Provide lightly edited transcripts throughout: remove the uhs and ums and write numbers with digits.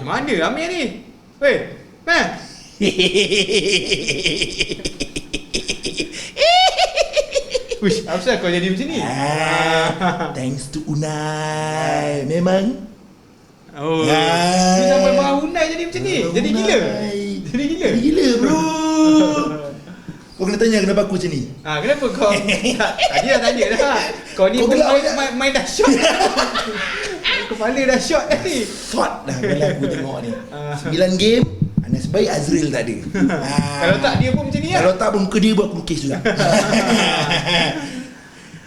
Mana Amir ni? Weh, Wish, apa kau jadi macam ni? Thanks to Unai. Memang. Ni sampai marah Unai jadi macam ni. Jadi gila. Jadi gila bro. Kau kena tanya kenapa aku macam ni. Kenapa kau? Tadi dah tanya dah. Kau ni pun main dah shot. Kepala dah shot ni. Shot dah kalau aku tengok ni. 9 game, Anas baik, Azril tak ada. Kalau tak dia pun macam ni lah. Kalau tak pun muka dia buat lukis juga.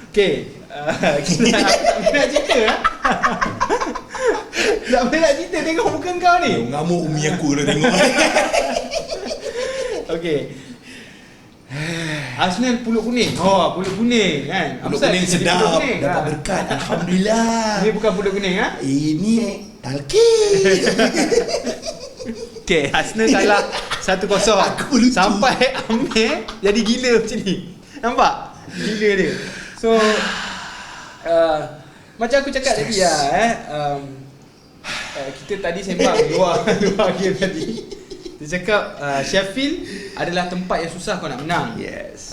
Okay, kita tak boleh nak cerita lah. Tak boleh nak cerita tengok muka kau ni. Ngamuk umi aku dah tengok. Okay, Arsenal pulut kuning. Pulut kuning kan. Pulut kuning sedap. Dapat berkat. Alhamdulillah. Ini bukan pulut kuning ha? Ini talqin. Okay, Arsenal kalah 1-0. Sampai Amir jadi gila macam ni. Nampak? Gila dia. So macam aku cakap tadi lah kita tadi sembang luar game tadi. Dia cakap Sheffield adalah tempat yang susah kau nak menang. Yes.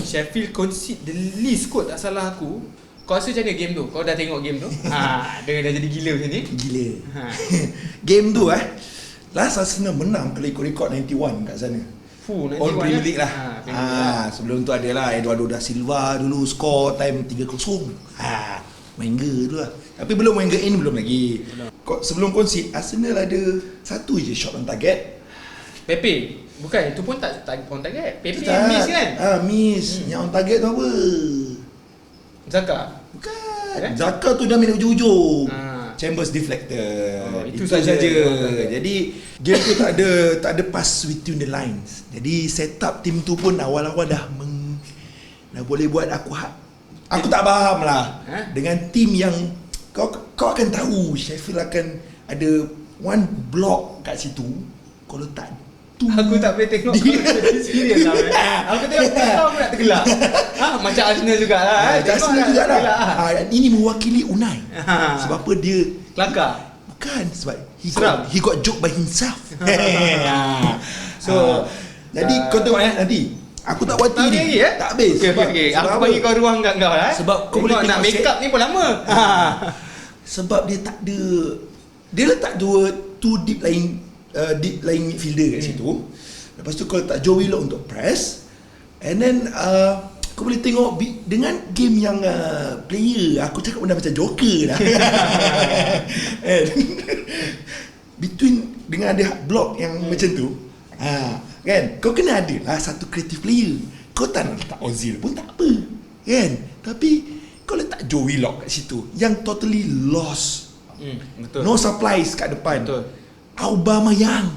Sheffield concede the least kot, tak salah aku. Kau rasa macam mana game tu? Kau dah tengok game tu? Dia dah jadi gila macam ni. Gila. Game tu last Arsenal menang kalau ikut rekod 91 kat sana. All Premier League lah. Sebelum tu adalah Eduardo da Silva dulu score time 3-0. Wenger tu lah. Tapi belum Wenger in belum lagi. Sebelum concede Arsenal ada satu je shot on target. Pepe. Bukan, itu pun tak on target. Pepe miss kan? Miss. Yang on target tu apa? Zaka. Bukan. Zaka tu dah minit ujung-ujung. Chambers deflector. Itu saja. Jadi game tu tak ada pass between the lines. Jadi setup tim tu pun awal-awal dah boleh buat aku tak faham lah. Dengan tim yang kau akan tahu Sheffield akan ada one block kat situ. Kalau tak aku tak boleh tengok kau serius lah. Aku tengok kau nak tergelak. Macam Arsenal jugalah. Arsenal jugalah. Ini mewakili Unai. Sebab apa dia kelakar? Bukan, sebab he got joke by himself. So jadi kau tengok nanti aku tak buat ni. Tak habis. Okay. Aku bagi kau ruang kat kau lah. Sebab kau boleh nak make up ni pun lama. Sebab dia tak ada, dia letak two deep lying midfielder kat situ. Lepas tu kau letak Joe Willock untuk press. And then kau boleh tengok dengan game yang player, aku cakap benda macam Joker dah. Between dengan ada block yang macam tu, kan, kau kena ada lah satu creative player. Kau tak nak letak Ozil pun tak apa, kan. Tapi kau letak Joe Willock kat situ yang totally lost. Betul. No supplies kat depan. Betul. Aubameyang,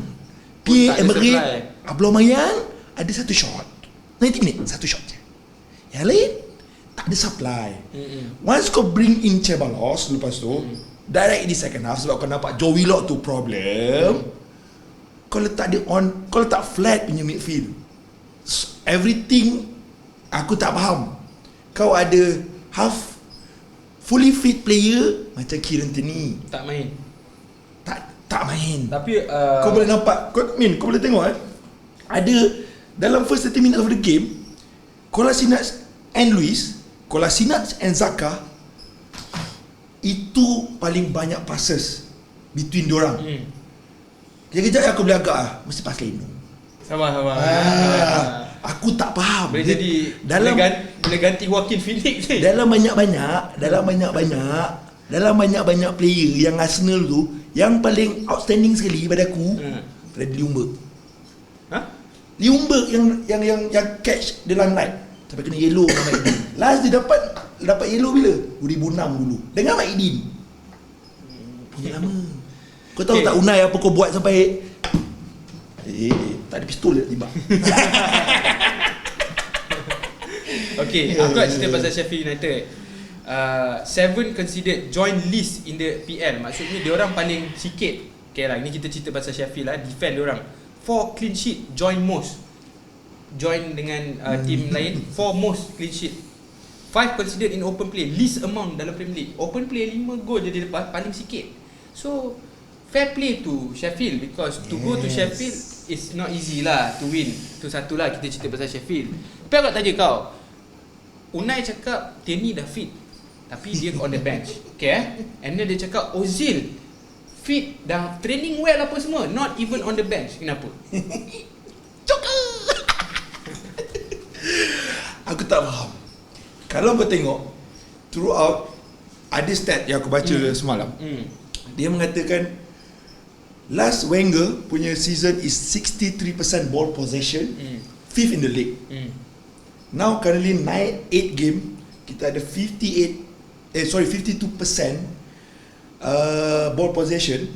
Pierre-Emerick Aubameyang ada satu shot 90 minit, satu shot je. Yang lain tak ada supply. Once kau bring in Ceballos lepas tu direct di second half, sebab kau nampak Joe Willock tu problem. Kau letak dia on, kau letak flat punya midfield. Everything aku tak faham. Kau ada half fully fit player macam Kieran Tierney tak main. Tak main. Tapi kau boleh nampak, kau boleh tengok ada dalam first 30 minutes of the game, Kolasinac and Luis, Kolasinac and Zaka, itu paling banyak passes between diorang. Kejap-kejap aku boleh agak mesti pas lain. Sabar. Aku tak faham. Boleh jadi boleh ganti Joaquin Phoenix ni. Dalam banyak player yang Arsenal tu, yang paling outstanding sekali pada aku Bradley Ljungberg. Ljungberg yang catch dalam night sampai kena yellow dengan Mike Dean. Last dia dapat yellow bila? 2006 dulu dengan Mike Dean. Punya lama. Kau tahu tak Unai apa kau buat sampai tak ada pistol dia tiba. Okay, aku nak cerita pasal Sheffield United. 7 considered joint list in the PL. Maksudnya diorang paling sikit. Okay lah, ini kita cerita pasal Sheffield lah. Defend diorang 4 clean sheet, join most. Join dengan team lain 4 most clean sheet. 5 considered in open play, least amount dalam Premier League. Open play 5 gol je dia lepas, paling sikit. So fair play to Sheffield, because to go to Sheffield is not easy lah to win. Tu satu lah kita cerita pasal Sheffield. Tapi aku nak tanya kau, Unai cakap Tierney dah fit tapi dia on the bench, okay and then dia cakap Ozil fit, dah training well apa semua, not even on the bench. Kenapa? Joker. Aku tak faham. Kalau kau tengok throughout, ada stat yang aku baca semalam. Dia mengatakan last Wenger punya season is 63% ball possession, 5th in the league. Now currently 8 game kita ada 52% ball possession,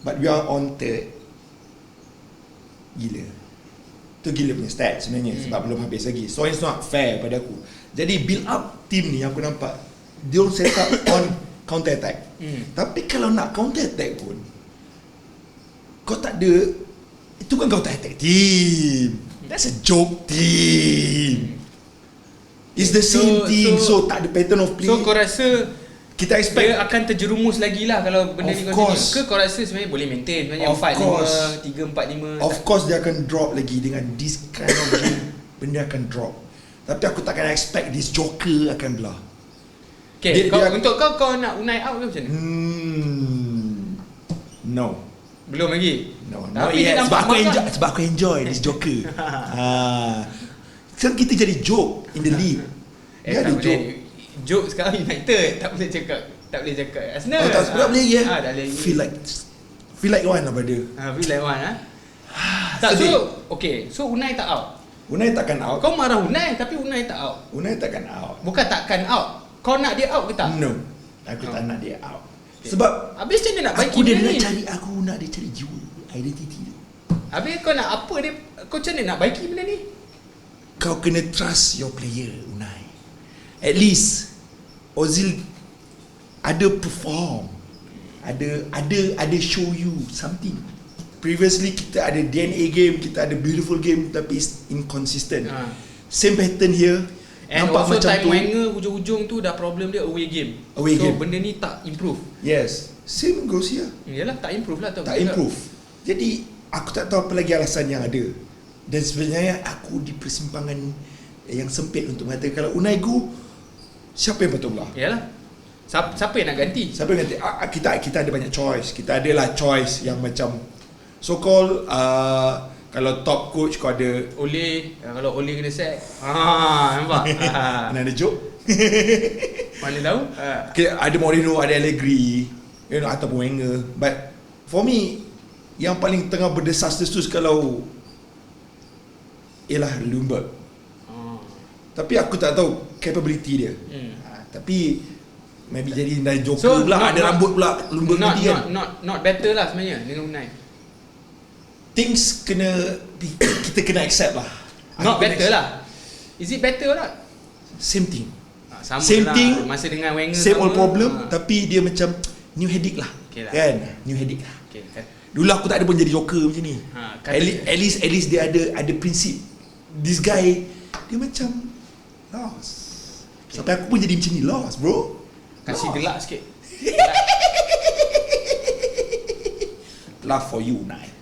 but we are on third. Gila. Tu gila punya stat sebenarnya, sebab belum habis lagi. So it's not fair pada aku. Jadi build up team ni aku nampak dia orang set up on counter attack. Tapi kalau nak counter attack pun kau tak ada, itu kan counter attack team. That's a joke team. It's the same team. So tak ada pattern of play. So kau rasa kita expect dia akan terjerumus lagi lah kalau benda Of ni continue? course. Ke kau rasa sebenarnya boleh maintain sebenarnya Of course. 4-5, 3-4-5? Of course dia akan drop lagi dengan this kind of game. Benda akan drop. Tapi aku takkan expect this Joker akan belah. Okay, untuk kau nak Unai out ke macam mana? No. Belum lagi? No, Tapi dia sebab nampak aku enjoy this Joker. Sekarang kita jadi joke in the league. Dia ada tak joke. boleh. Joke sekarang United tak boleh cakap Arsenal. Tak boleh lagi tak boleh lagi. Feel like one lah brother. Feel like one tak, sedih. so okay, so Unai tak out. Unai takkan out. Kau marah Unai tapi Unai tak out. Unai takkan out. Bukan takkan out. Kau nak dia out ke tak? No. Aku tak nak dia out. Sebab habis macam mana nak baiki aku dia benda nak ni? aku nak dia cari jiwa, identity dia. Habis kau nak apa dia? Kau macam mana nak baiki benda ni? Kau kena trust your player, Unai. At least Ozil ada perform, ada show you something. Previously kita ada DNA game, kita ada beautiful game, tapi it's inconsistent. Same pattern here. And nampak also macam time tu. Wenger hujung-hujung tu dah problem dia away game. Away so game. benda ni tak improve. Yes, same goes here. Yalah tak improve lah Tak improve. Jadi aku tak tahu apa lagi alasan yang ada. Dan sebenarnya aku di persimpangan yang sempit untuk mengatakan kalau Unai go, siapa yang patut belah? Yalah. Siapa yang nak ganti? Siapa yang nanti kita ada banyak choice. Kita adalah choice yang macam so called kalau top coach kau ada Ole, kalau Ole kena sack. Nampak? mana ada joke. Mana tahu? Okay, ada Mourinho, ada Allegri, ataupun Wenger. But for me yang paling tengah berdesas-desus tu kalau ialah Ljungberg. Tapi aku tak tahu capability dia. Tapi maybe jadi dari Joker pula, ada rambut pula Ljungberg tadi kan. Not better lah sebenarnya dengan Unai. Things kita kena accept lah. Not better lah. Is it better or not? Same thing. Sama Same lah. thing. Masa dengan Wenger Same old sama. problem. Tapi dia macam new headache lah. Okay lah. Kan? New headache lah. Okay. Dulu aku tak ada pun jadi Joker macam ni. At least dia ada prinsip. This guy dia macam lost. Sampai aku pun jadi macam ni, lost bro. Kasih gelak sikit. Love for you, Nai.